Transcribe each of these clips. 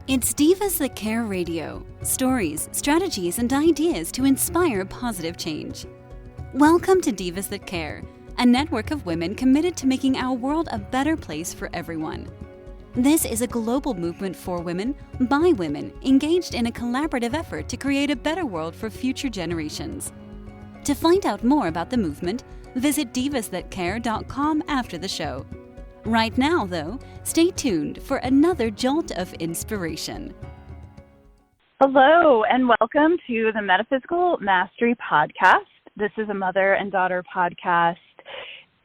It's Divas That Care Radio. Stories, strategies, and ideas to inspire positive change. Welcome to Divas That Care, a network of women committed to making our world a better place for everyone. This is a global movement for women, by women, engaged in a collaborative effort to create a better world for future generations. To find out more about the movement, visit divasthatcare.com after the show. Right now, though, stay tuned for another jolt of inspiration. Hello, and welcome to the Metaphysical Mastery Podcast. This is a mother and daughter podcast,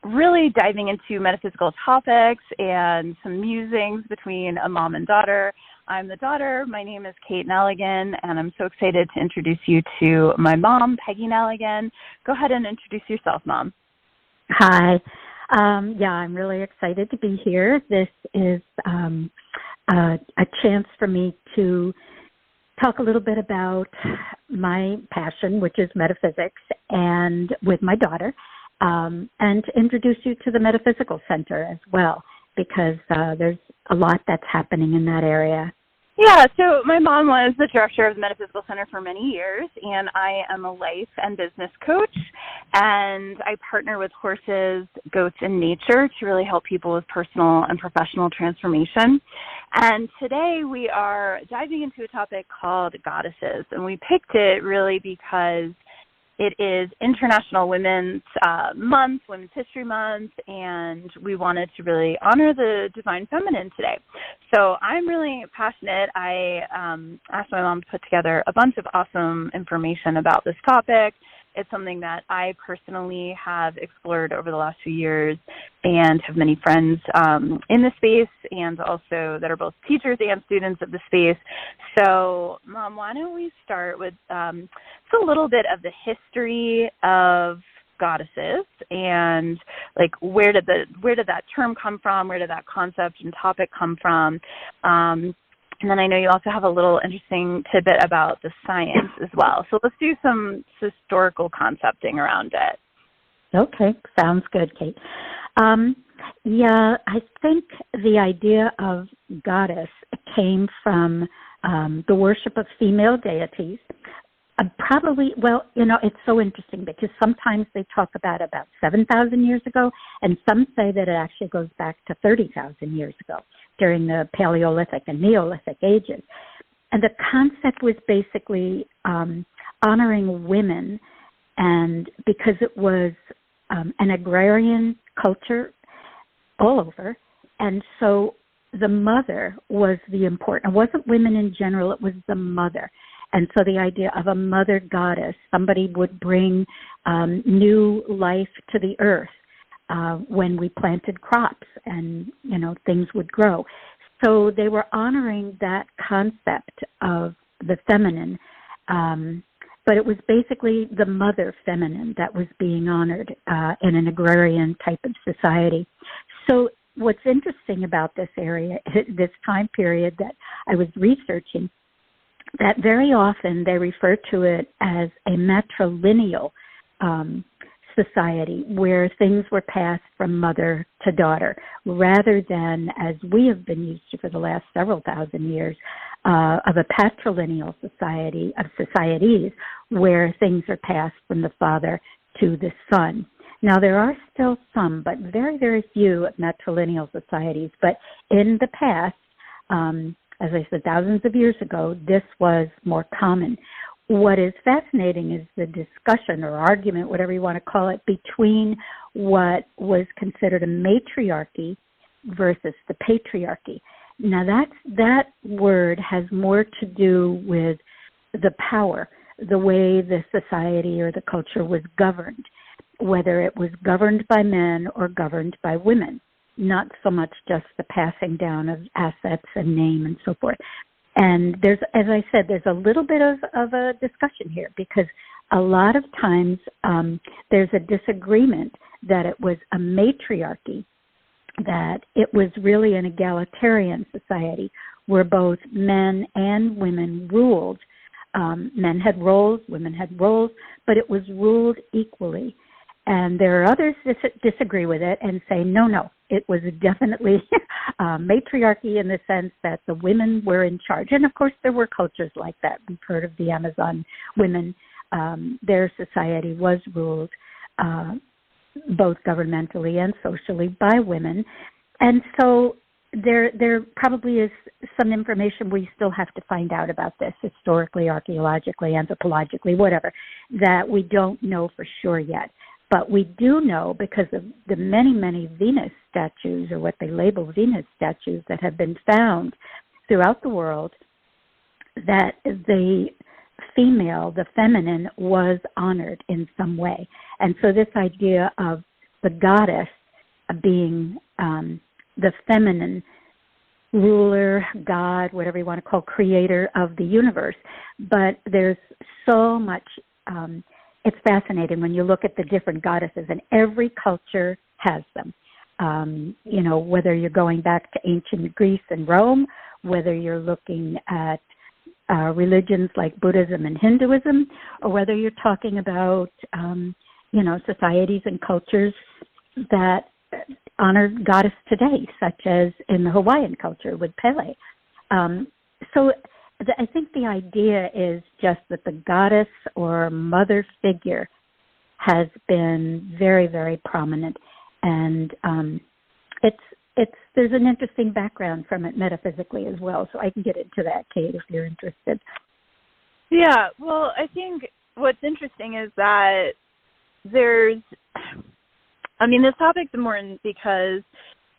really diving into metaphysical topics and some musings between a mom and daughter. I'm the daughter. My name is Kate Nelligan, and I'm so excited to introduce you to my mom, Peggy Nelligan. Go ahead and introduce yourself, Mom. Hi. I'm really excited to be here. This is a chance for me to talk a little bit about my passion, which is metaphysics, and with my daughter, and to introduce you to the Metaphysical Center as well, because there's a lot that's happening in that area. Yeah, so my mom was the director of the Metaphysical Center for many years, and I am a life and business coach, and I partner with horses, goats, and nature to really help people with personal and professional transformation. And today we are diving into a topic called goddesses, and we picked it really because it is International Women's Month, Women's History Month, and we wanted to really honor the Divine Feminine today. So I'm really passionate. I asked my mom to put together a bunch of awesome information about this topic. It's something that I personally have explored over the last few years and have many friends in the space and also that are both teachers and students of the space. So, Mom, why don't we start with just a little bit of the history of goddesses and like where did that term come from? Where did that concept and topic come from? And then I know you also have a little interesting tidbit about the science as well. So let's do some historical concepting around it. Okay, sounds good, Kate. I think the idea of goddess came from the worship of female deities. It's so interesting because sometimes they talk about 7,000 years ago, and some say that it actually goes back to 30,000 years ago during the Paleolithic and Neolithic ages. And the concept was basically honoring women, and because it was an agrarian culture all over, and so the mother was the important. It wasn't women in general, it was the mother. And so the idea of a mother goddess, somebody would bring new life to the earth when we planted crops and, things would grow. So they were honoring that concept of the feminine, but it was basically the mother feminine that was being honored in an agrarian type of society. So what's interesting about this area, this time period that I was researching, that very often they refer to it as a matrilineal society where things were passed from mother to daughter rather than, as we have been used to for the last several thousand years, of a patrilineal society, of societies where things are passed from the father to the son. Now, there are still some, but very, very few matrilineal societies. But in the past, as I said, thousands of years ago, this was more common. What is fascinating is the discussion or argument, whatever you want to call it, between what was considered a matriarchy versus the patriarchy. Now, that word has more to do with the power, the way the society or the culture was governed, whether it was governed by men or governed by women. Not so much just the passing down of assets and name and so forth. And there's, as I said, there's a little bit of a discussion here because a lot of times there's a disagreement that it was a matriarchy, that it was really an egalitarian society where both men and women ruled. Men had roles, women had roles, but it was ruled equally. And there are others disagree with it and say, no, it was definitely matriarchy in the sense that the women were in charge. And, of course, there were cultures like that. We've heard of the Amazon women. Their society was ruled both governmentally and socially by women. And so there probably is some information we still have to find out about this historically, archaeologically, anthropologically, whatever, that we don't know for sure yet. But we do know, because of the many, many Venus statues, or what they label Venus statues, that have been found throughout the world, that the female, the feminine, was honored in some way. And so this idea of the goddess being the feminine ruler, God, whatever you want to call, creator of the universe. But there's so much, it's fascinating when you look at the different goddesses, and every culture has them. Whether you're going back to ancient Greece and Rome, whether you're looking at religions like Buddhism and Hinduism, or whether you're talking about, societies and cultures that honor goddess today, such as in the Hawaiian culture with Pele. So I think the idea is just that the goddess or mother figure has been very, very prominent, and there's an interesting background from it metaphysically as well. So I can get into that, Kate, if you're interested. Yeah, well, I think what's interesting is that this topic's important because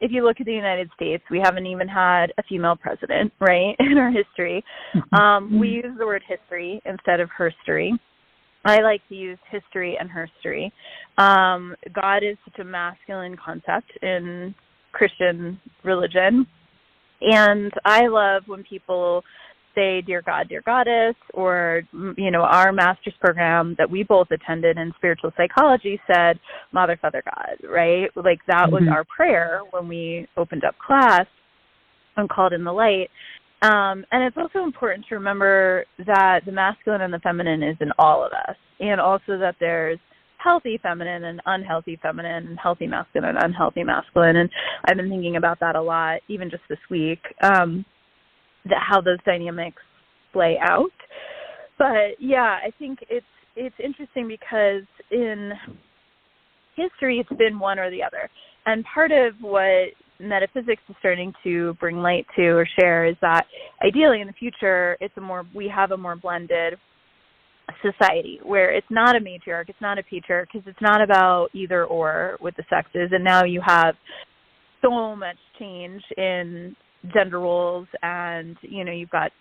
if you look at the United States, we haven't even had a female president, right, in our history. We use the word history instead of herstory. I like to use history and herstory. God is such a masculine concept in Christian religion, and I love when people say, dear God, dear goddess, or, our master's program that we both attended in spiritual psychology said, Mother, Father, God, right? Like that was our prayer when we opened up class and called in the light. And it's also important to remember that the masculine and the feminine is in all of us, and also that there's healthy feminine and unhealthy feminine, and healthy masculine and unhealthy masculine. And I've been thinking about that a lot, even just this week, that how those dynamics play out. But yeah, I think it's interesting because in history it's been one or the other. And part of what metaphysics is starting to bring light to or share is that ideally in the future we have a more blended society where it's not a matriarch, it's not a patriarch, because it's not about either or with the sexes. And now you have so much change in gender roles, and you've got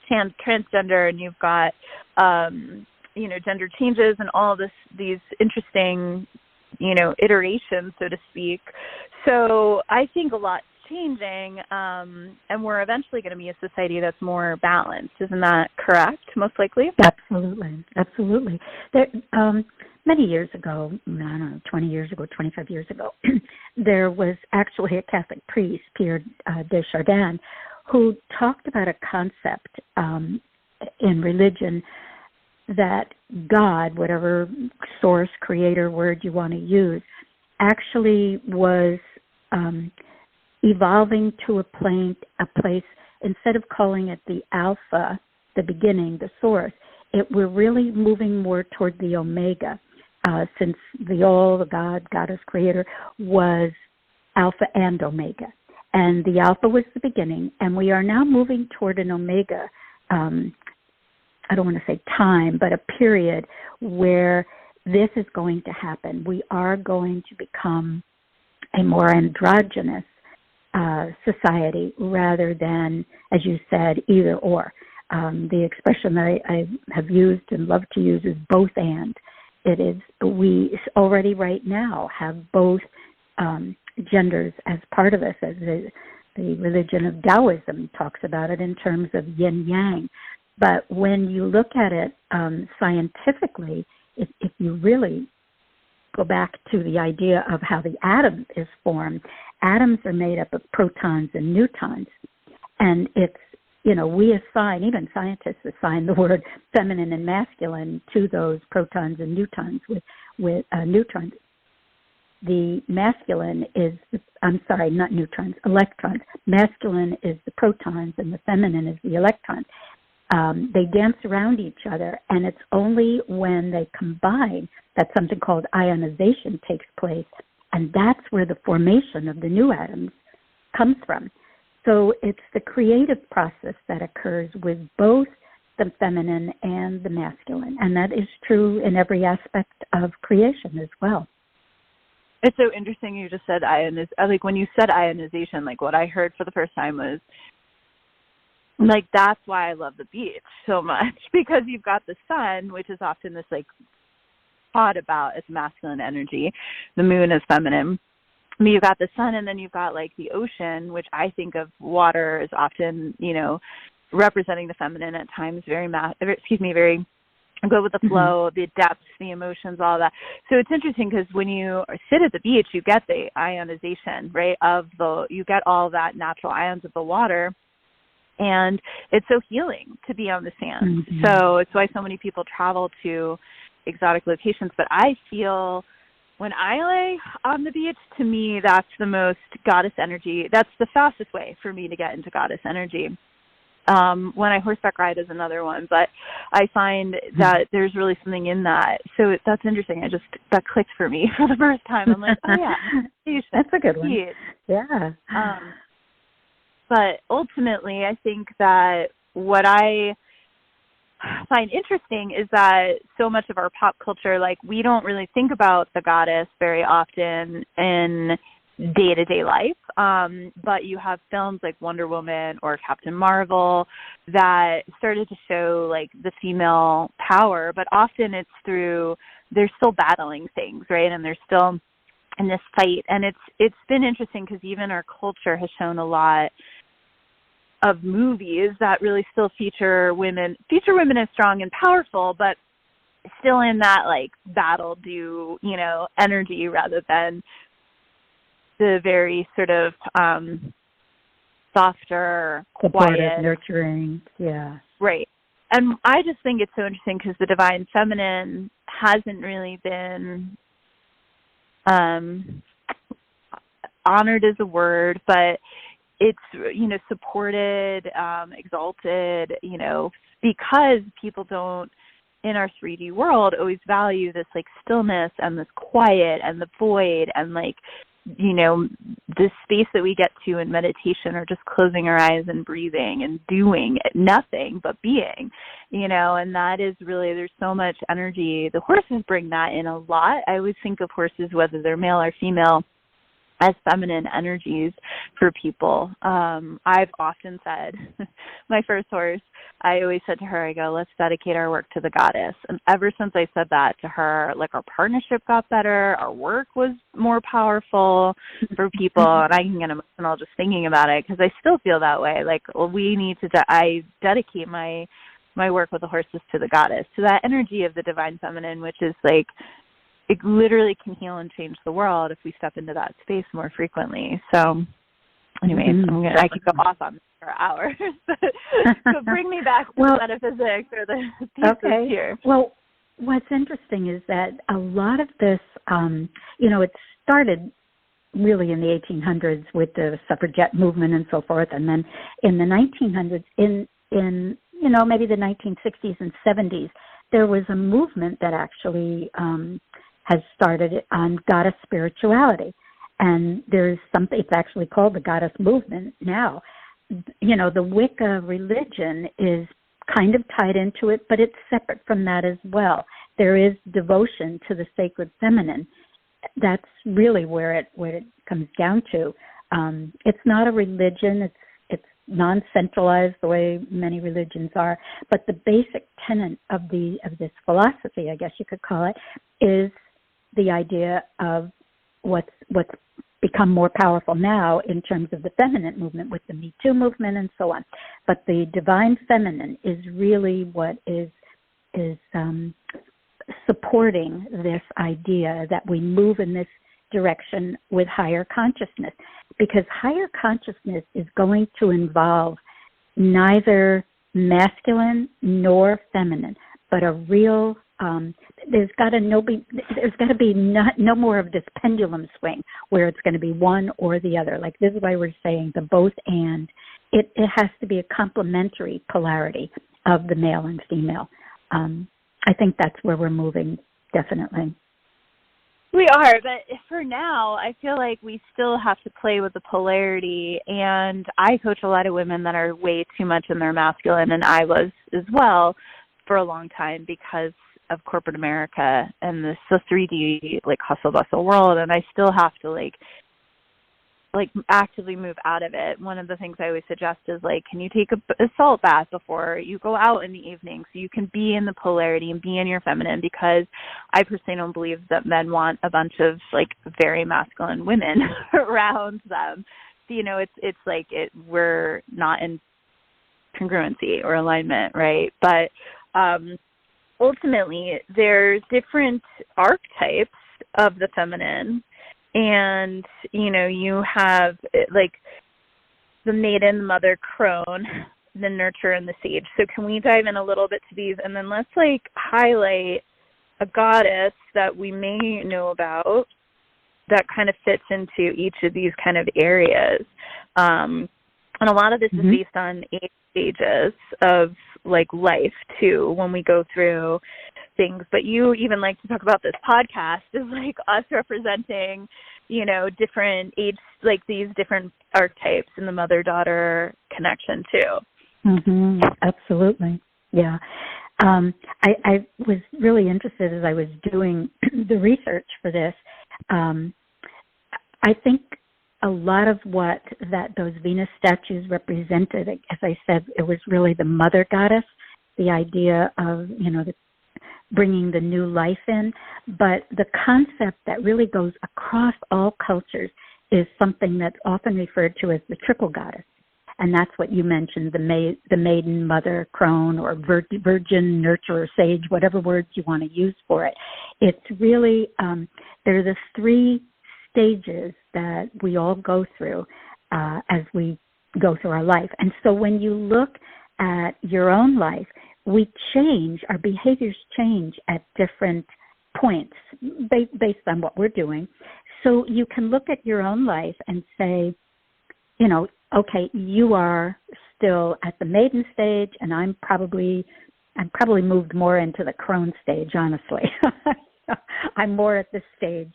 transgender, and you've got gender changes, and all of these interesting iterations, so to speak. So I think a lot's changing, and we're eventually going to be a society that's more balanced. Isn't that correct? Most likely. Absolutely. There, many years ago, I don't know, 20 years ago, 25 years ago, there was actually a Catholic priest, Pierre Desjardins, who talked about a concept in religion that God, whatever source, creator word you want to use, actually was evolving to a place, instead of calling it the alpha, the beginning, the source, we're really moving more toward the omega, since the God, goddess, creator, was alpha and omega. And the alpha was the beginning, and we are now moving toward an omega, I don't want to say time, but a period where this is going to happen. We are going to become a more androgynous society rather than, as you said, either or. The expression that I have used and love to use is both and. It is, we already right now have both genders as part of us, as the religion of Taoism talks about it in terms of yin-yang. But when you look at it scientifically, if you really go back to the idea of how the atom is formed, atoms are made up of protons and neutrons. And it's we assign, even scientists assign the word feminine and masculine to those protons and neutrons with neutrons. The masculine is, not neutrons, electrons. Masculine is the protons and the feminine is the electrons. They dance around each other, and it's only when they combine that something called ionization takes place, and that's where the formation of the new atoms comes from. So it's the creative process that occurs with both the feminine and the masculine, and that is true in every aspect of creation as well. It's so interesting you just said like when you said ionization, like what I heard for the first time was, like, that's why I love the beach so much, because you've got the sun, which is often this, like, thought about as masculine energy. The moon is feminine. I mean, you've got the sun, and then you've got, like, the ocean, which I think of water as often, representing the feminine at times, very go with the flow, the depths, the emotions, all that. So it's interesting because when you sit at the beach, you get the ionization, right, you get all that natural ions of the water, and it's so healing to be on the sand. Mm-hmm. So it's why so many people travel to exotic locations. But I feel when I lay on the beach, to me, that's the most goddess energy. That's the fastest way for me to get into goddess energy. When I horseback ride is another one, but I find that there's really something in that. So that's interesting. That clicked for me for the first time. I'm like, oh yeah, that's a good one. Yeah. But ultimately, I think that what I find interesting is that so much of our pop culture, like, we don't really think about the goddess very often in day-to-day life, but you have films like Wonder Woman or Captain Marvel that started to show, like, the female power, but often it's they're still battling things, right, and they're still in this fight, and it's been interesting because even our culture has shown a lot of movies that really still feature women as strong and powerful, but still in that, like, battle energy rather than the very sort of softer, supportive, quiet, nurturing, yeah. Right. And I just think it's so interesting because the divine feminine hasn't really been honored is a word, but it's, supported, exalted, because people don't, in our 3D world, always value this, like, stillness and this quiet and the void and, like, this space that we get to in meditation, or just closing our eyes and breathing and doing nothing but being, and that is really, there's so much energy. The horses bring that in a lot. I always think of horses, whether they're male or female, as feminine energies for people. I've often said, my first horse, I always said to her, I go, let's dedicate our work to the goddess. And ever since I said that to her, like, our partnership got better, our work was more powerful for people, and I can get emotional just thinking about it because I still feel that way. Like, well, we need to, I dedicate my work with the horses to the goddess, to that energy of the divine feminine, which is, like, it literally can heal and change the world if we step into that space more frequently. So anyways, I could go off on this for hours. So bring me back to the metaphysics or the thesis here. Well, what's interesting is that a lot of this, it started really in the 1800s with the suffragette movement and so forth, and then in the 1900s, in maybe the 1960s and 70s, there was a movement that actually has started on goddess spirituality. And there's something, it's actually called the goddess movement now. The Wicca religion is kind of tied into it, but it's separate from that as well. There is devotion to the sacred feminine. That's really where it comes down to. It's not a religion. It's non-centralized the way many religions are. But the basic tenet of this philosophy, I guess you could call it, is the idea of what's become more powerful now in terms of the feminine movement with the Me Too movement and so on. But the divine feminine is really what is supporting this idea that we move in this direction with higher consciousness, because higher consciousness is going to involve neither masculine nor feminine, but a real there's got to be no more of this pendulum swing where it's going to be one or the other. Like, this is why we're saying the both and. It has to be a complementary polarity of the male and female. I think that's where we're moving, definitely. We are, but for now, I feel like we still have to play with the polarity, and I coach a lot of women that are way too much in their masculine, and I was as well for a long time because of corporate America and the 3D, like, hustle bustle world, and I still have to, like actively move out of it. One of the things I always suggest is, like, can you take a salt bath before you go out in the evening so you can be in the polarity and be in your feminine, because I personally don't believe that men want a bunch of, like, very masculine women around them. So, you know, it's like we're not in congruency or alignment, right? But ultimately, there's different archetypes of the feminine. And, you know, you have, like, the maiden, the mother, crone, the nurturer, and the sage. So can we dive in a little bit to these? And then let's, like, highlight a goddess that we may know about that kind of fits into each of these kind of areas. And a lot of this is based on age stages of, like, life, too, when we go through things. But you even like to talk about this podcast is, like, us representing, you know, different age, like, these different archetypes in the mother-daughter connection too. Absolutely. Yeah. I was really interested as I was doing the research for this. I think a lot of what those Venus statues represented, as I said, it was really the mother goddess, the idea of, you know, bringing the new life in. But the concept that really goes across all cultures is something that's often referred to as the triple goddess. And that's what you mentioned, the maiden, mother, crone, or virgin, nurturer, sage, whatever words you want to use for it. It's really, there are the three stages that we all go through as we go through our life. And so when you look at your own life, we change, our behaviors change at different points based on what we're doing. So you can look at your own life and say, you know, okay, you are still at the maiden stage, and I'm probably moved more into the crone stage, honestly. I'm more at this stage.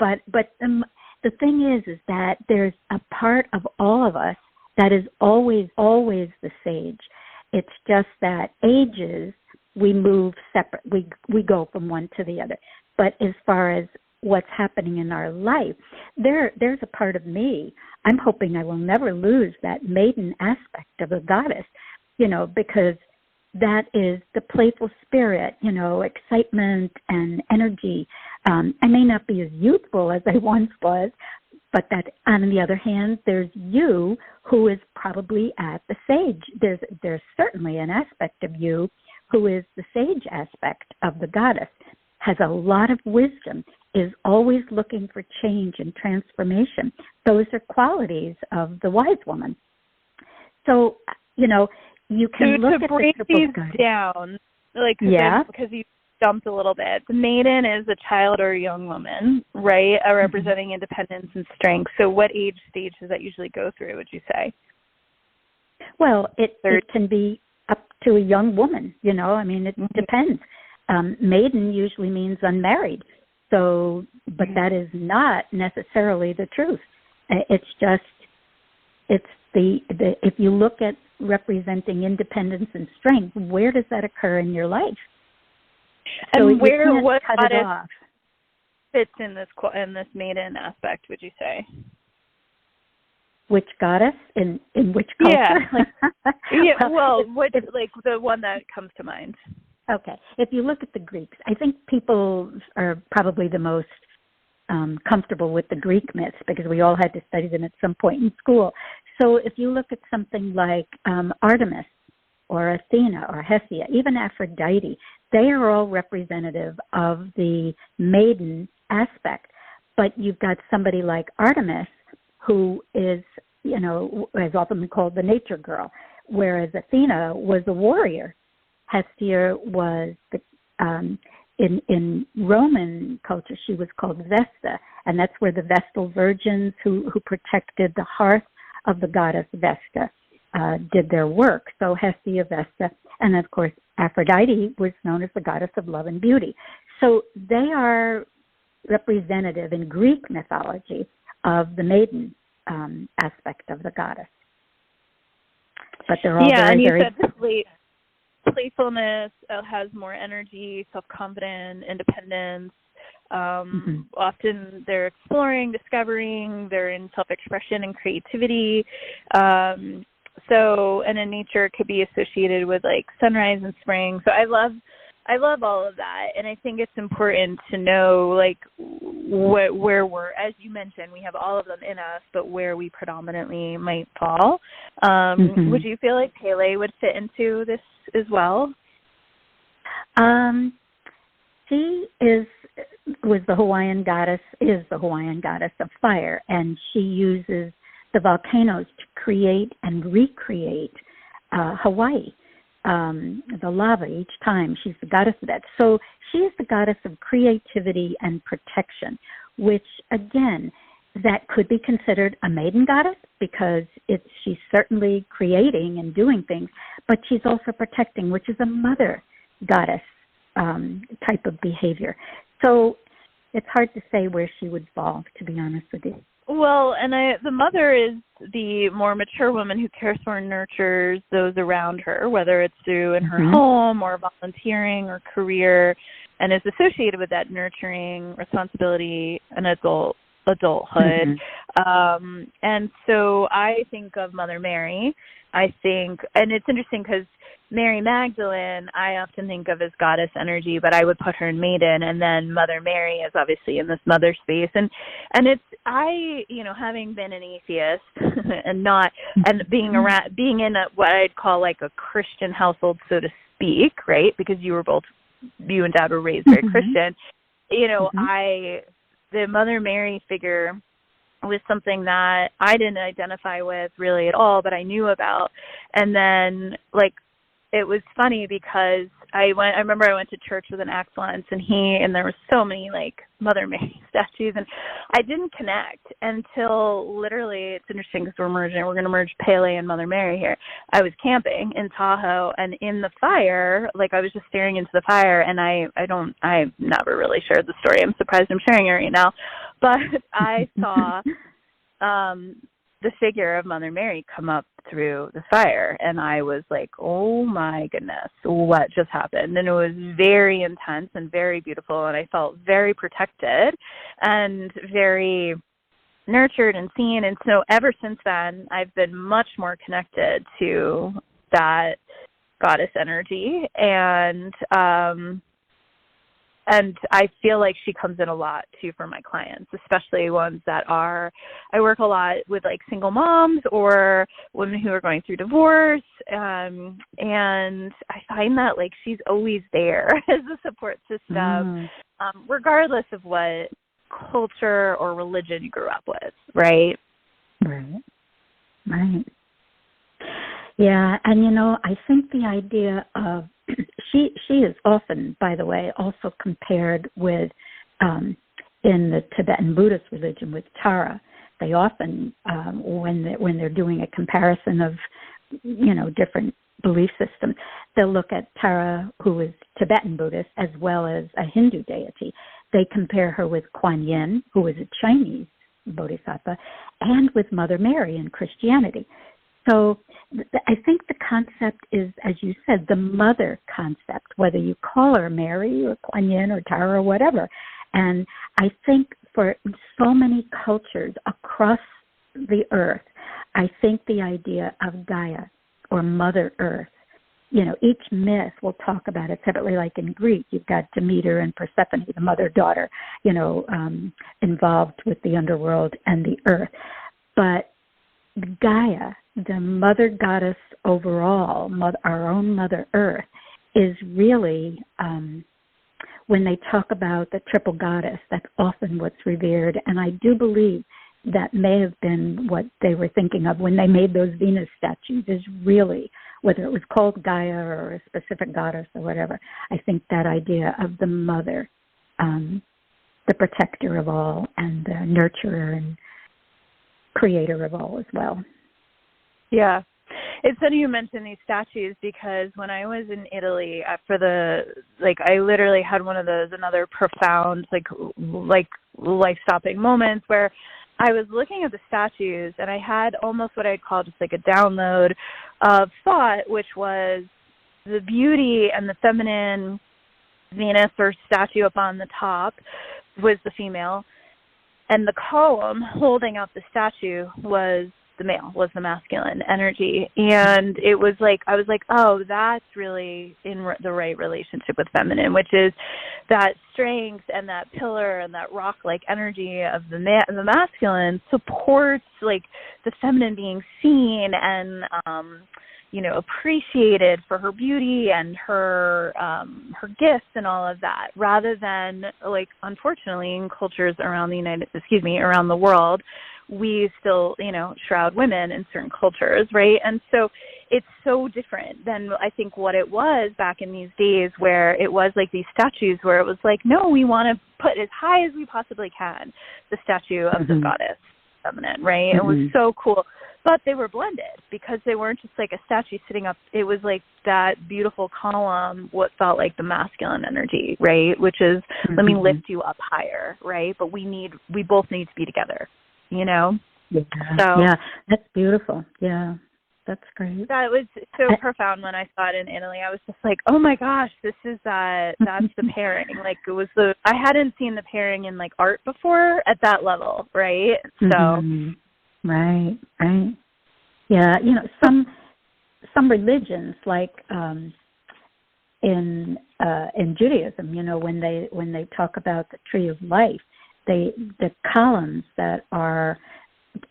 But the thing is that there's a part of all of us that is always the sage. It's just that ages, we move separate. We go from one to the other. But as far as what's happening in our life, there's a part of me, I'm hoping I will never lose that maiden aspect of a goddess, you know, because that is the playful spirit, you know, excitement and energy. I may not be as youthful as I once was, but that, on the other hand, there's you who is probably at the sage. There's certainly an aspect of you who is the sage aspect of the goddess, has a lot of wisdom, is always looking for change and transformation. Those are qualities of the wise woman. So, you know, you can look at the triple goddess down, like, because you jumped a little bit. The maiden is a child or a young woman, right? Representing independence and strength. So what age stage does that usually go through, would you say? Well, it can be up to a young woman, you know. I mean, it depends. Maiden usually means unmarried. So, but that is not necessarily the truth. It's just, it's the if you look at representing independence and strength, where does that occur in your life? So and what goddess fits in this maiden aspect, would you say? Which goddess in which culture? Yeah. Well, what, like, the one that comes to mind? Okay. If you look at the Greeks, I think people are probably the most comfortable with the Greek myths because we all had to study them at some point in school. So if you look at something like Artemis or Athena or Hestia, even Aphrodite, they are all representative of the maiden aspect. But you've got somebody like Artemis who is, you know, has often been called the nature girl, whereas Athena was a warrior. Hestia was in Roman culture, she was called Vesta, and that's where the Vestal virgins who protected the hearth of the goddess Vesta did their work. So Hestia, Vesta, and of course Aphrodite was known as the goddess of love and beauty. So they are representative in Greek mythology of the maiden aspect of the goddess. But they're all and you very said playfulness has more energy, self-confidence, independence. Often they're exploring, discovering, they're in self-expression and creativity. And in nature it could be associated with like sunrise and spring. So I love all of that, and I think it's important to know like where we're, as you mentioned, we have all of them in us, but where we predominantly might fall. Would you feel like Pele would fit into this as well? She is the Hawaiian goddess of fire, and she uses the volcanoes to create and recreate Hawaii. The lava each time. She's the goddess of that. So she is the goddess of creativity and protection, which, again, that could be considered a maiden goddess because she's certainly creating and doing things, but she's also protecting, which is a mother goddess type of behavior. So it's hard to say where she would fall, to be honest with you. Well, and the mother is the more mature woman who cares for and nurtures those around her, whether it's through in her home or volunteering or career, and is associated with that nurturing responsibility and adulthood. And so I think of Mother Mary. And it's interesting because Mary Magdalene, I often think of as goddess energy, but I would put her in maiden, and then Mother Mary is obviously in this mother space. And it's, having been an atheist and being in what I'd call like a Christian household, so to speak, right? Because you and Dad were raised very Christian. The Mother Mary figure was something that I didn't identify with really at all, but I knew about. And then it was funny because I remember I went to church with an ex-once, and there were so many Mother Mary statues, and I didn't connect until literally, it's interesting because we're going to merge Pele and Mother Mary here. I was camping in Tahoe, and in the fire, I was just staring into the fire, and I've never really shared the story. I'm surprised I'm sharing it right now, but I saw the figure of Mother Mary come up through the fire, and I was like, oh my goodness, what just happened? And it was very intense and very beautiful, and I felt very protected and very nurtured and seen. And so ever since then, I've been much more connected to that goddess energy, and I feel like she comes in a lot, too, for my clients, especially ones that I work a lot with, single moms or women who are going through divorce. And I find that, she's always there as a support system, regardless of what culture or religion you grew up with, right? Right. Yeah, and, I think the idea of she is often, by the way, also compared with in the Tibetan Buddhist religion with Tara. They often, when they're doing a comparison of, different belief systems, they'll look at Tara, who is Tibetan Buddhist, as well as a Hindu deity. They compare her with Kuan Yin, who is a Chinese bodhisattva, and with Mother Mary in Christianity. So I think the concept is, as you said, the mother concept, whether you call her Mary or Kuan Yin or Tara or whatever. And I think for so many cultures across the earth, I think the idea of Gaia or Mother Earth, each myth will talk about it separately. Like in Greek, you've got Demeter and Persephone, the mother-daughter, involved with the underworld and the earth. But Gaia, the mother goddess overall, our own Mother Earth, is really, when they talk about the triple goddess, that's often what's revered. And I do believe that may have been what they were thinking of when they made those Venus statues, is really, whether it was called Gaia or a specific goddess or whatever, I think that idea of the mother, the protector of all and the nurturer and creator of all as well. Yeah. It's funny you mention these statues, because when I was in Italy I literally had one of those, another profound, life-stopping moments where I was looking at the statues and I had almost what I'd call just like a download of thought, which was the beauty and the feminine Venus or statue up on the top was the female, and the column holding up the statue was the male, was the masculine energy. And it was like, I was like, oh, that's really in the right relationship with feminine, which is that strength and that pillar and that rock-like energy of the masculine supports like the feminine being seen and, appreciated for her beauty and her gifts and all of that, rather than, like, unfortunately in cultures around the world, we still, shroud women in certain cultures, right? And so it's so different than I think what it was back in these days, where it was like these statues where it was like, no, we want to put as high as we possibly can the statue of the goddess feminine, right? It was so cool. But they were blended, because they weren't just like a statue sitting up. It was like that beautiful column, what felt like the masculine energy, right? Which is, let me lift you up higher, right? But we both need to be together, Yeah. So, yeah, that's beautiful. Yeah, that's great. That was so profound when I saw it in Italy. I was just like, oh my gosh, that's the pairing. Like, I hadn't seen the pairing in like art before at that level, right? So. Right. Yeah, some religions, like in Judaism, when they talk about the tree of life, the columns that are,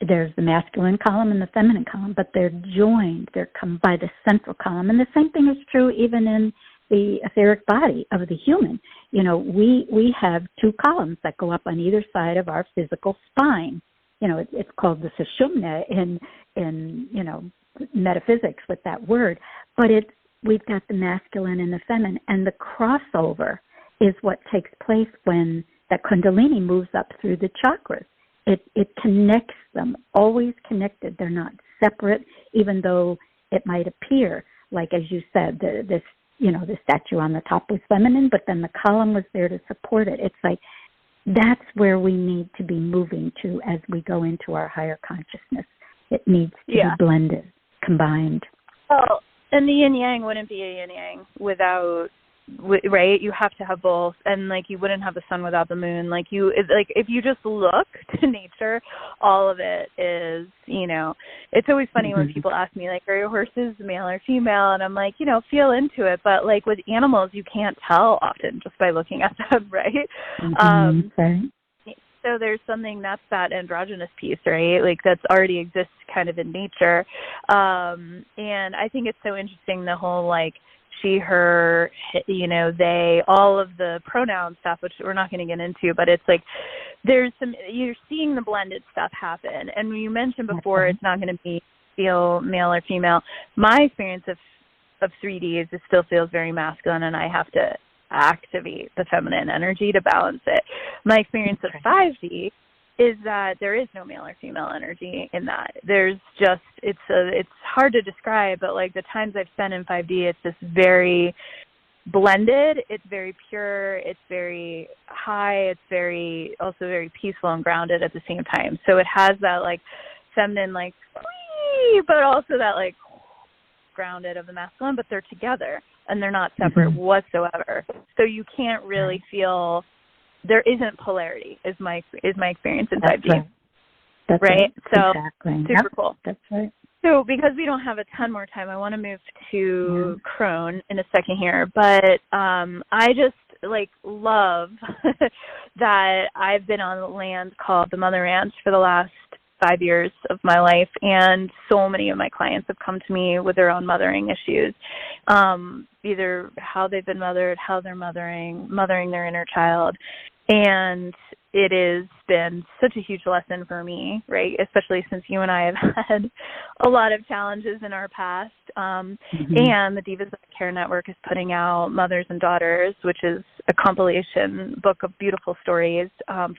there's the masculine column and the feminine column, but they're joined, they're come by the central column. And the same thing is true even in the etheric body of the human. We have two columns that go up on either side of our physical spine. It's called the sushumna in metaphysics with that word, but we've got the masculine and the feminine, and the crossover is what takes place when that Kundalini moves up through the chakras. It connects them, always connected. They're not separate, even though it might appear like, as you said, the statue on the top was feminine, but then the column was there to support it. It's like, that's where we need to be moving to as we go into our higher consciousness. It needs to be blended, combined. Well, and the yin-yang wouldn't be a yin-yang without, right? You have to have both. And, like, you wouldn't have the sun without the moon. If you just look to nature, all of it is, it's always funny when people ask me, like, are your horses male or female? And I'm like, feel into it. But, like, with animals, you can't tell often just by looking at them, right? Right. So there's something, that's that androgynous piece, right? Like, that's already exists kind of in nature. And I think it's so interesting, the whole, like, she, her, they, all of the pronoun stuff, which we're not going to get into, but it's like you're seeing the blended stuff happen. And you mentioned before, it's not going to be male or female. My experience of 3D is it still feels very masculine, and I have to activate the feminine energy to balance it. My experience of 5D is that there is no male or female energy in that. There's just, it's hard to describe, but like the times I've spent in 5D, it's just very blended. It's very pure. It's very high. It's also very peaceful and grounded at the same time. So it has that like feminine, like, whee, but also that like grounded of the masculine, but they're together and they're not separate whatsoever. So you can't really feel, there isn't polarity is my experience in 5D. Right. That's right. So exactly. Super cool. That's right. So because we don't have a ton more time, I want to move to crone in a second here. But I just love that I've been on a land called the Mother Ranch for the last 5 years of my life, and so many of my clients have come to me with their own mothering issues, either how they've been mothered, how they're mothering their inner child. And it has been such a huge lesson for me, right? Especially since you and I have had a lot of challenges in our past. And the Divas of Care Network is putting out Mothers and Daughters, which is a compilation book of beautiful stories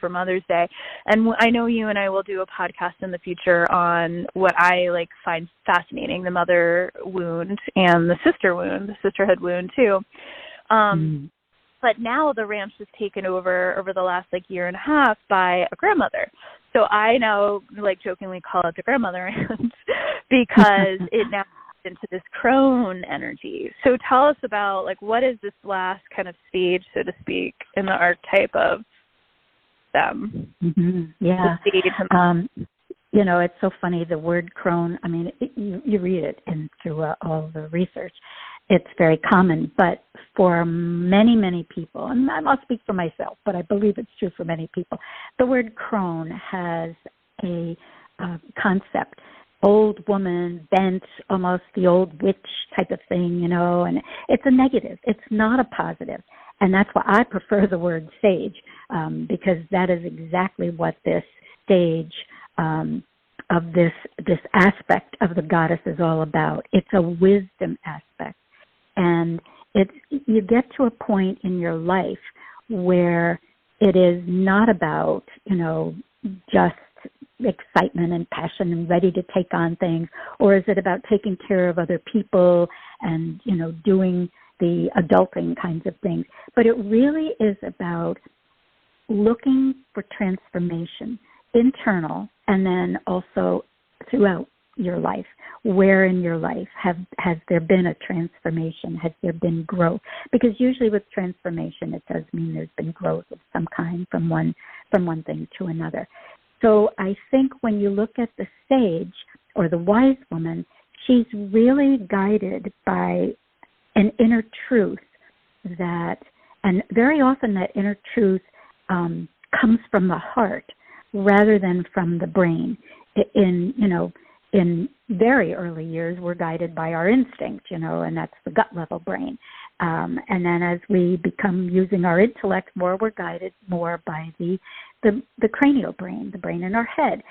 for Mother's Day. And I know you and I will do a podcast in the future on what I find fascinating, the mother wound and the sister wound, the sisterhood wound too. But now the ranch is taken over the last year and a half by a grandmother. So I now jokingly call it the grandmother ranch because it now into this crone energy. So tell us about what is this last kind of stage, so to speak, in the archetype of them? Yeah. It's so funny, the word crone. I mean, you read it through all the research. It's very common, but for many, many people, and I'll speak for myself, but I believe it's true for many people, the word crone has a concept. Old woman, bent, almost the old witch type of thing, and it's a negative. It's not a positive. And that's why I prefer the word sage, because that is exactly what this stage of this aspect of the goddess is all about. It's a wisdom aspect. And you get to a point in your life where it is not about, just excitement and passion and ready to take on things, or is it about taking care of other people and, doing the adulting kinds of things? But it really is about looking for transformation, internal, and then also throughout your life. Where in your life has there been a transformation? Has there been growth? Because usually with transformation, it does mean there's been growth of some kind from one thing to another. So I think when you look at the sage or the wise woman, she's really guided by an inner truth and very often that inner truth comes from the heart rather than from the brain. In very early years, we're guided by our instinct, and that's the gut level brain. And then as we become using our intellect more, we're guided more by the cranial brain, the brain in our head.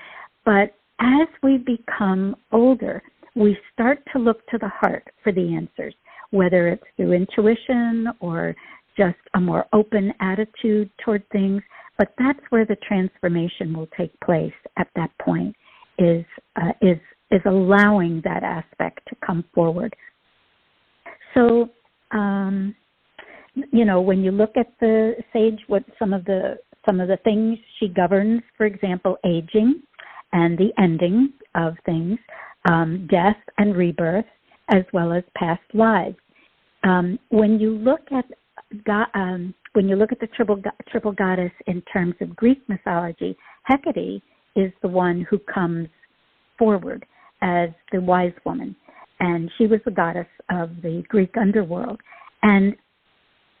But as we become older, we start to look to the heart for the answers, whether it's through intuition or just a more open attitude toward things. But that's where the transformation will take place at that point, is allowing that aspect to come forward. So, when you look at the sage, what some of the things she governs, for example, aging and the ending of things, death and rebirth, as well as past lives. When you look at the triple goddess in terms of Greek mythology, Hecate is the one who comes forward as the wise woman, and she was the goddess of the Greek underworld. And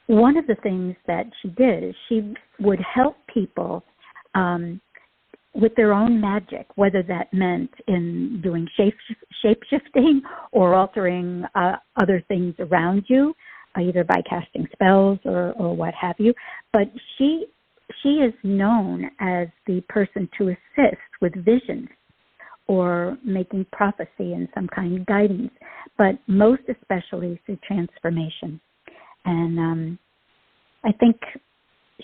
one of the things that she did is she would help people with their own magic, whether that meant in doing shape-shifting or altering other things around you, either by casting spells or what have you. But she is known as the person to assist with visions or making prophecy in some kind of guidance, but most especially through transformation. And I think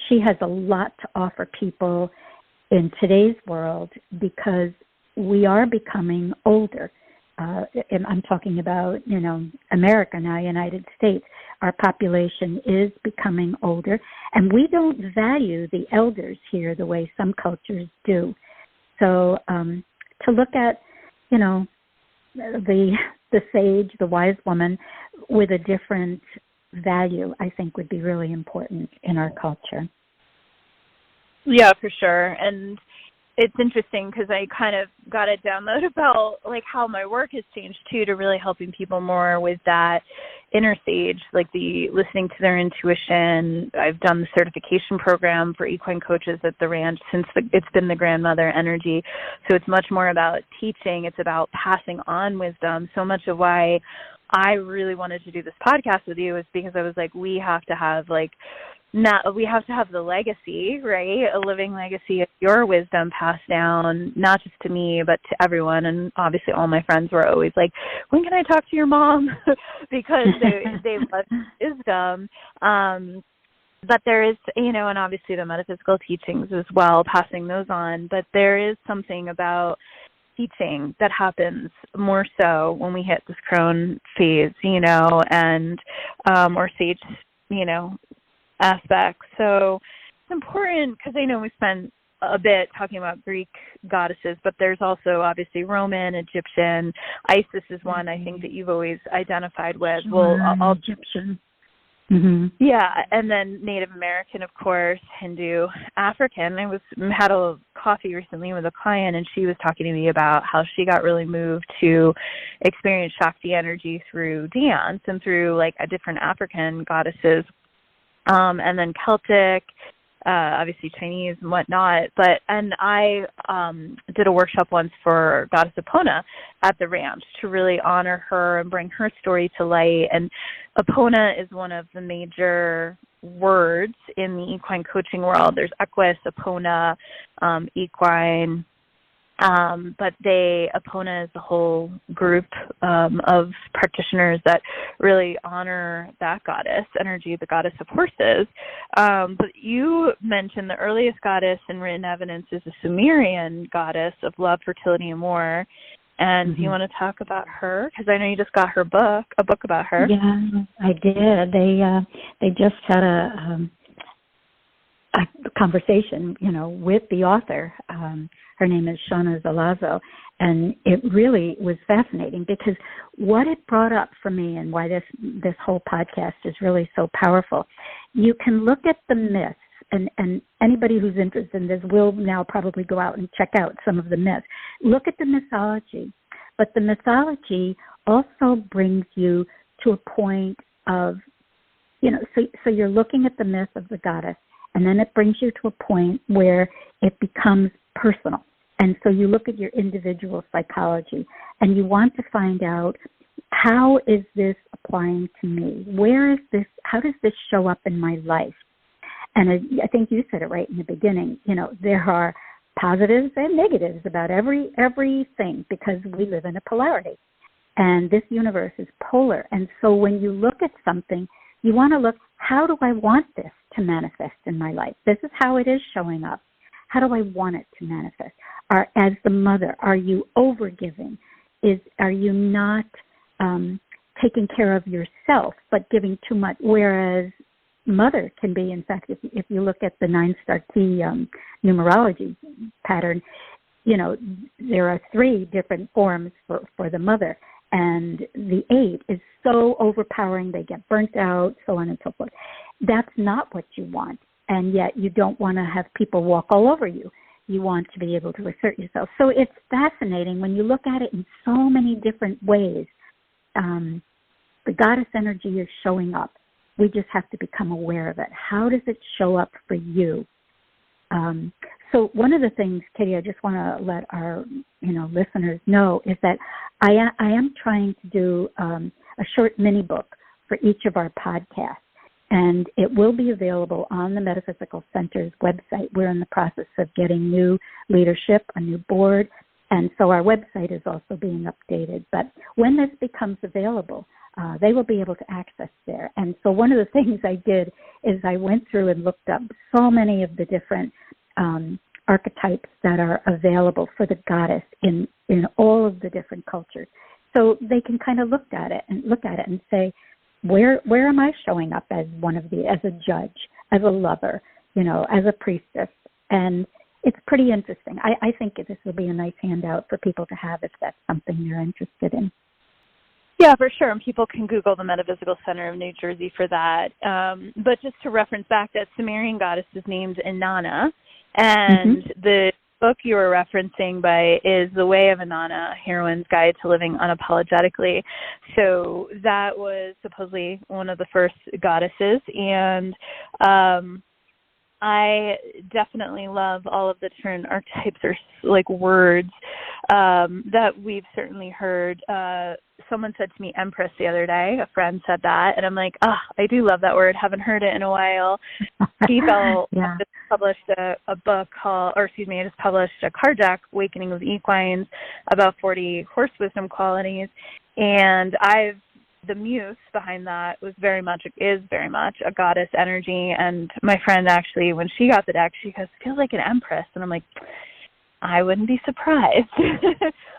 she has a lot to offer people in today's world because we are becoming older. And I'm talking about, America now, United States. Our population is becoming older, and we don't value the elders here the way some cultures do. So to look at, the sage, the wise woman, with a different value, I think would be really important in our culture. Yeah, for sure. And it's interesting because I kind of got a download about how my work has changed too, to really helping people more with that inner stage, the listening to their intuition. I've done the certification program for equine coaches at the ranch since it's been the grandmother energy. So it's much more about teaching. It's about passing on wisdom. So much of why I really wanted to do this podcast with you is because I was we have to have we have to have the legacy, right? A living legacy of your wisdom passed down, not just to me, but to everyone. And obviously all my friends were always like, when can I talk to your mom? Because they love wisdom. But there is, and obviously the metaphysical teachings as well, passing those on. But there is something about teaching that happens more so when we hit this crone phase, and or sage, aspect. So it's important because I know we spent a bit talking about Greek goddesses, but there's also obviously Roman, Egyptian. Isis is one I think that you've always identified with. Well, Egyptian. Mm-hmm. Yeah, and then Native American, of course, Hindu, African. I had a coffee recently with a client, and she was talking to me about how she got really moved to experience Shakti energy through dance and through like a different African goddesses, and then Celtic, obviously Chinese and whatnot. And I did a workshop once for Goddess Epona at the ranch to really honor her and bring her story to light. And Epona is one of the major words in the equine coaching world. There's Equus, Epona, equine. But Epona is a whole group of practitioners that really honor that goddess energy, the goddess of horses. But you mentioned the earliest goddess in written evidence is a Sumerian goddess of love, fertility, and war. And do you want to talk about her? Because I know you just got a book about her. Yeah, I did. They just had a conversation, with the author. Her name is Shana Zalazo, and it really was fascinating because what it brought up for me and why this whole podcast is really so powerful, you can look at the myths, and anybody who's interested in this will now probably go out and check out some of the myths. Look at the mythology, but the mythology also brings you to a point of, so you're looking at the myth of the goddess, and then it brings you to a point where it becomes personal. And so you look at your individual psychology and you want to find out, how is this applying to me? Where is this? How does this show up in my life? And I think you said it right in the beginning. There are positives and negatives about everything because we live in a polarity. And this universe is polar. And so when you look at something, you want to look, how do I want this to manifest in my life? This is how it is showing up. How do I want it to manifest? As the mother, are you overgiving? Are you not taking care of yourself but giving too much? Whereas mother can be, in fact, if you look at the 9-star key numerology pattern, there are 3 different forms for the mother. And the 8 is so overpowering, they get burnt out, so on and so forth. That's not what you want. And yet you don't want to have people walk all over you. You want to be able to assert yourself. So it's fascinating when you look at it in so many different ways. The goddess energy is showing up. We just have to become aware of it. How does it show up for you? So one of the things, Katie, I just want to let our listeners know is that I am trying to do a short mini book for each of our podcasts. And it will be available on the Metaphysical Center's website. We're in the process of getting new leadership, a new board, and so our website is also being updated. But when this becomes available, they will be able to access there. And so one of the things I did is I went through and looked up so many of the different archetypes that are available for the goddess in all of the different cultures. So they can kind of look at it and say, where am I showing up as as a judge, as a lover, as a priestess? And it's pretty interesting. I think this will be a nice handout for people to have if that's something they're interested in. Yeah, for sure. And people can Google the Metaphysical Center of New Jersey for that. But just to reference back, that Sumerian goddess is named Inanna. And the book you were referencing is The Way of Inanna, A Heroine's Guide to Living Unapologetically. So that was supposedly one of the first goddesses. And I definitely love all of the different archetypes or like words that we've certainly heard. Someone said to me Empress the other day. A friend said that, and I'm like, I do love that word. Haven't heard it in a while. People just published a book called, I just published a card deck, Awakening of Equines, about 40 horse wisdom qualities, and the muse behind that is very much a goddess energy. And my friend actually, when she got the deck, she goes, feels like an empress. And I'm like, I wouldn't be surprised.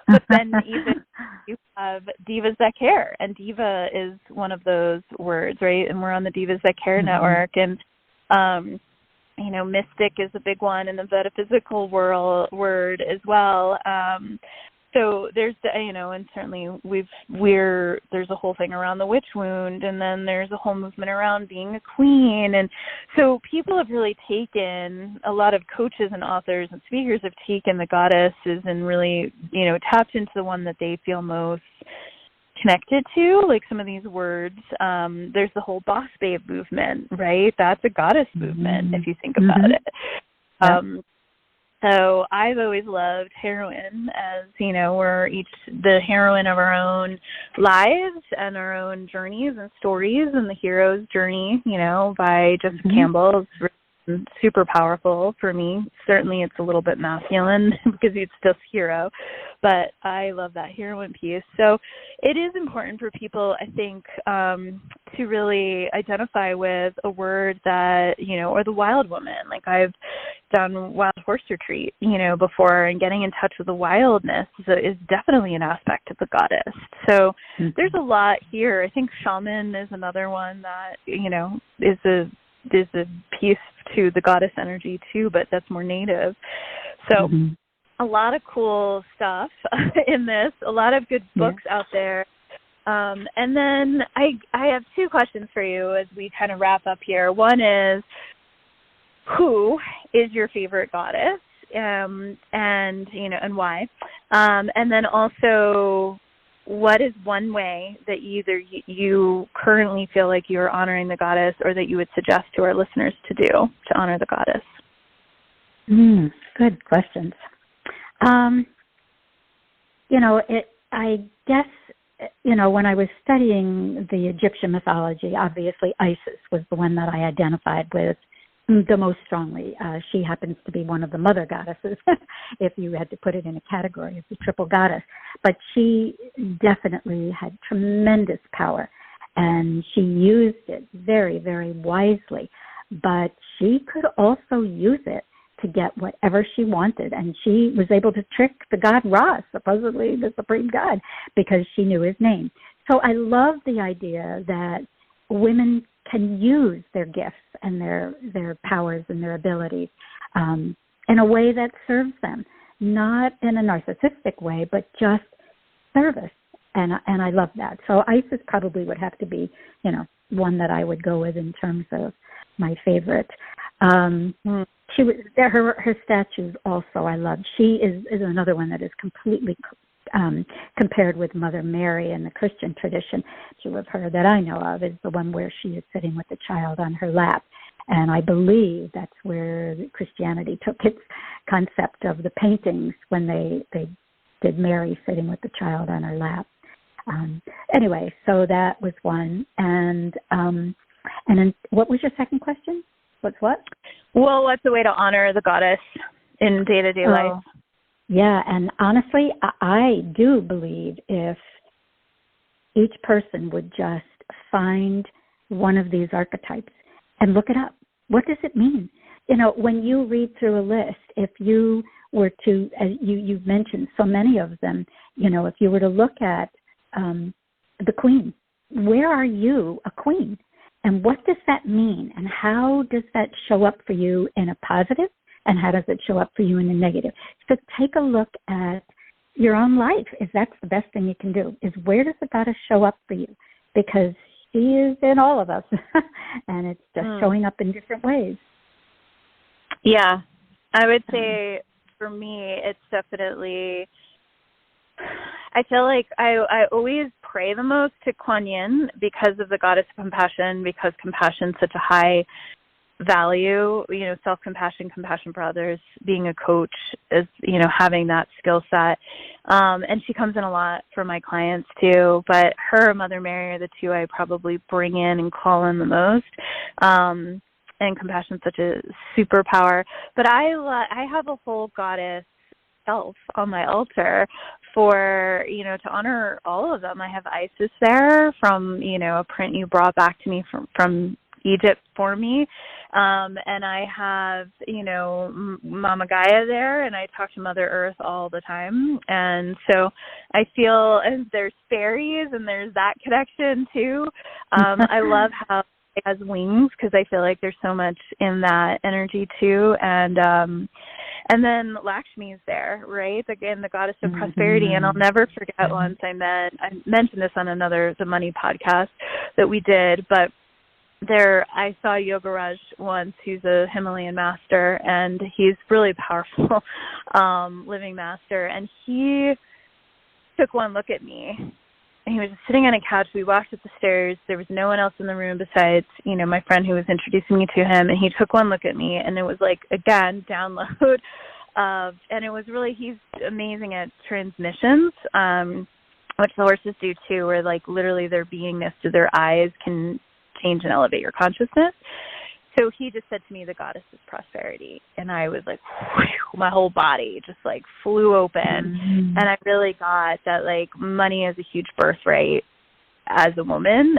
But then even you have divas that care, and diva is one of those words, right? And we're on the Divas That Care network, and mystic is a big one in the metaphysical word as well. So there's and certainly there's a whole thing around the witch wound, and then there's a whole movement around being a queen. And so people have really taken, a lot of coaches and authors and speakers have taken the goddesses and really, tapped into the one that they feel most connected to, like some of these words. There's the whole boss babe movement, right? That's a goddess movement if you think about it. So I've always loved heroine, as, we're each the heroine of our own lives and our own journeys and stories, and the hero's journey, by Joseph Campbell is super powerful for me. Certainly it's a little bit masculine because it's just hero, but I love that heroine piece. So it is important for people, I think, to really identify with a word that, or the wild woman. Like I've done wild horse retreat, before, and getting in touch with the wildness is definitely an aspect of the goddess. So there's a lot here. I think shaman is another one that, is a piece to the goddess energy too, but that's more native. So a lot of cool stuff in this, a lot of good books out there. And then I have two questions for you as we kind of wrap up here. One is, who is your favorite goddess? And why? And then also, what is one way that either you currently feel like you're honoring the goddess, or that you would suggest to our listeners to do to honor the goddess? Good questions. I guess, when I was studying the Egyptian mythology, obviously Isis was the one that I identified with the most strongly. She happens to be one of the mother goddesses, if you had to put it in a category of the triple goddess. But she definitely had tremendous power, and she used it very, very wisely. But she could also use it to get whatever she wanted, and she was able to trick the god Ra, supposedly the supreme god, because she knew his name. So I love the idea that women can use their gifts and their powers and their abilities in a way that serves them, not in a narcissistic way, but just service. And I love that. So Isis probably would have to be, one that I would go with in terms of my favorite. She was her statues also I loved. She is another one that is completely compared with Mother Mary in the Christian tradition. Two of her that I know of is the one where she is sitting with the child on her lap. And I believe that's where Christianity took its concept of the paintings when they did Mary sitting with the child on her lap. Anyway, so that was one. And then what was your second question? What's what? Well, what's the way to honor the goddess in day-to-day life? Yeah, and honestly, I do believe if each person would just find one of these archetypes and look it up. What does it mean? When you read through a list, if you were to, as you've mentioned so many of them, if you were to look at the queen, where are you a queen? And what does that mean? And how does that show up for you in a positive? And how does it show up for you in a negative? So take a look at your own life. If that's the best thing you can do, is where does the goddess show up for you? Because she is in all of us, and it's just showing up in different ways. Yeah, I would say for me, it's definitely, I feel like I always pray the most to Kuan Yin because of the goddess of compassion, because compassion is such a high value, self-compassion, compassion for others, being a coach, is, having that skill set. And she comes in a lot for my clients too, but her and Mother Mary are the two I probably bring in and call in the most. And compassion is such a superpower. But I have a whole goddess self on my altar for, to honor all of them. I have Isis there from, a print you brought back to me from Egypt for me. And I have, Mama Gaia there, and I talk to Mother Earth all the time. And so I feel there's fairies and there's that connection too. I love how it has wings, because I feel like there's so much in that energy too. And then Lakshmi is there, right? Again, the goddess of prosperity. And I'll never forget once I mentioned this on the Money podcast that we did, but I saw Yogaraj once, who's a Himalayan master, and he's really powerful, living master. And he took one look at me, and he was just sitting on a couch. We walked up the stairs. There was no one else in the room besides, my friend who was introducing me to him. And he took one look at me, and it was like, again, download. And it was really, he's amazing at transmissions, which the horses do too, where like literally their beingness through their eyes can change and elevate your consciousness. So he just said to me, the goddess is prosperity. And I was like, whew, my whole body just like flew open. And I really got that like money is a huge birthright as a woman,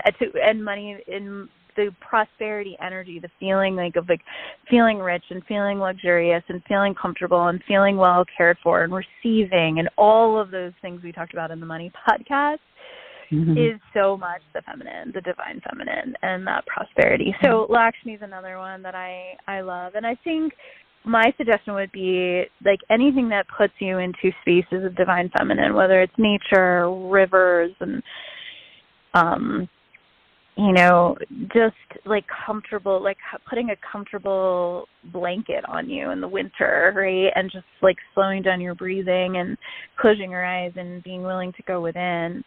and money in the prosperity energy, the feeling like of like feeling rich and feeling luxurious and feeling comfortable and feeling well cared for and receiving, and all of those things we talked about in the Money podcast. Is so much the feminine, the divine feminine, and that prosperity. So Lakshmi is another one that I love. And I think my suggestion would be like anything that puts you into spaces of divine feminine, whether it's nature, rivers, and, just like comfortable, like putting a comfortable blanket on you in the winter, right? And just like slowing down your breathing and closing your eyes and being willing to go within.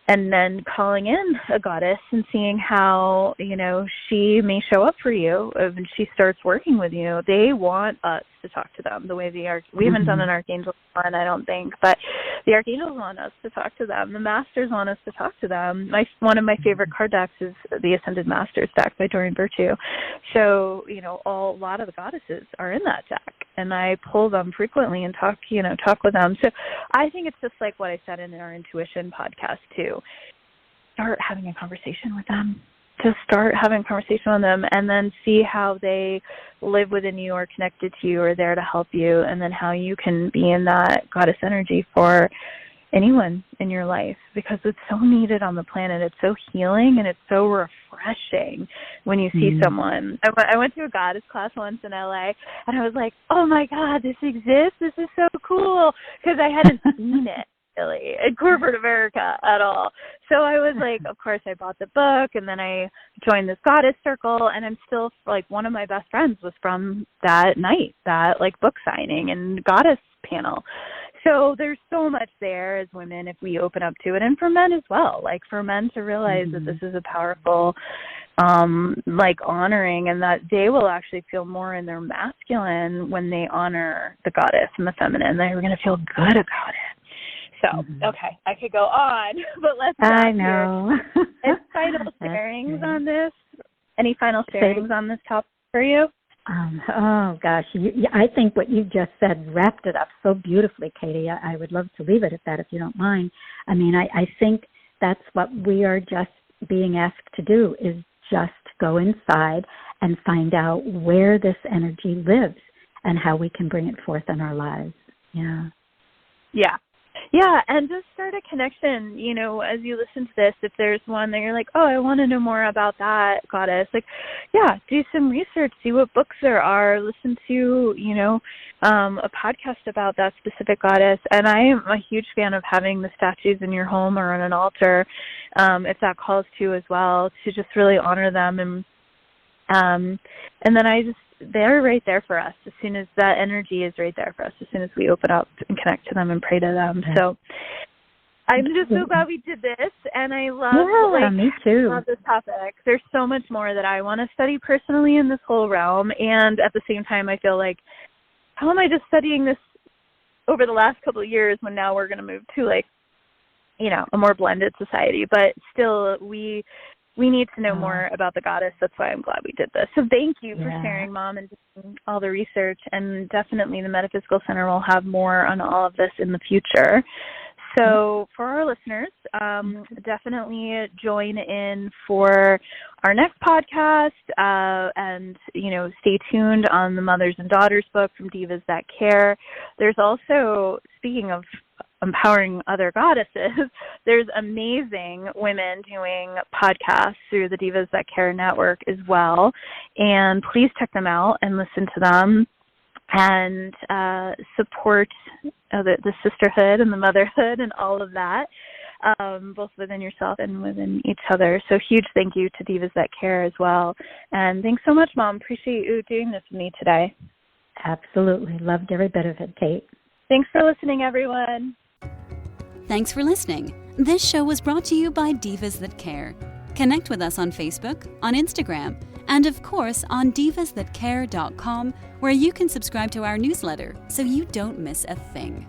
And then calling in a goddess and seeing how, she may show up for you when she starts working with you. They want us to talk to them the way we haven't done an archangel one, I don't think, but the archangels want us to talk to them. The masters want us to talk to them. One of my favorite card decks is the Ascended Masters deck by Doreen Virtue. So, a lot of the goddesses are in that deck, and I pull them frequently and talk with them. So I think it's just like what I said in our intuition podcast too. Start having a conversation with them. Just start having a conversation with them, and then see how they live within you or connected to you or there to help you, and then how you can be in that goddess energy for anyone in your life, because it's so needed on the planet. It's so healing, and it's so refreshing when you see someone. I went to a goddess class once in LA, and I was like, oh my God, this exists? This is so cool, because I hadn't seen it really in corporate America at all. So I was like, of course I bought the book, and then I joined this goddess circle, and I'm still like, one of my best friends was from that night, that like book signing and goddess panel. So there's so much there as women if we open up to it, and for men as well, like for men to realize that this is a powerful like honoring, and that they will actually feel more in their masculine when they honor the goddess and the feminine. They're going to feel good about it. So, okay, I could go on, but let's stop I know. here. Any final sharings on this? Any final sharings on this topic for you? Oh, gosh. I think what you just said wrapped it up so beautifully, Katie. I would love to leave it at that if you don't mind. I mean, I think that's what we are just being asked to do, is just go inside and find out where this energy lives and how we can bring it forth in our lives. Yeah. Yeah. Yeah, and just start a connection, as you listen to this. If there's one that you're like, oh, I want to know more about that goddess, like, yeah, do some research, see what books there are, listen to, a podcast about that specific goddess. And I am a huge fan of having the statues in your home or on an altar, if that calls to as well, to just really honor them. And then they're right there for us as soon as that energy is right there for us, as soon as we open up and connect to them and pray to them. So I'm just so glad we did this, and I love, me too. love this topic. There's so much more that I want to study personally in this whole realm, and at the same time, I feel like, how am I just studying this over the last couple of years when now we're going to move to, like, you know, a more blended society? But still, we need to know more about the goddess. That's why I'm glad we did this. So thank you for sharing, Mom, and doing all the research, and definitely the Metaphysical Center will have more on all of this in the future. So for our listeners, definitely join in for our next podcast, and, you know, stay tuned on the Mothers and Daughters book from Divas That Care. There's also, speaking of empowering other goddesses, there's amazing women doing podcasts through the Divas That Care network as well. And please check them out and listen to them, and support the sisterhood and the motherhood and all of that, both within yourself and within each other. So huge thank you to Divas That Care as well. And thanks so much, Mom. Appreciate you doing this with me today. Absolutely. Loved every bit of it, Kate. Thanks for listening, everyone. Thanks for listening. This show was brought to you by Divas That Care. Connect with us on Facebook, on Instagram, and of course on divasthatcare.com, where you can subscribe to our newsletter so you don't miss a thing.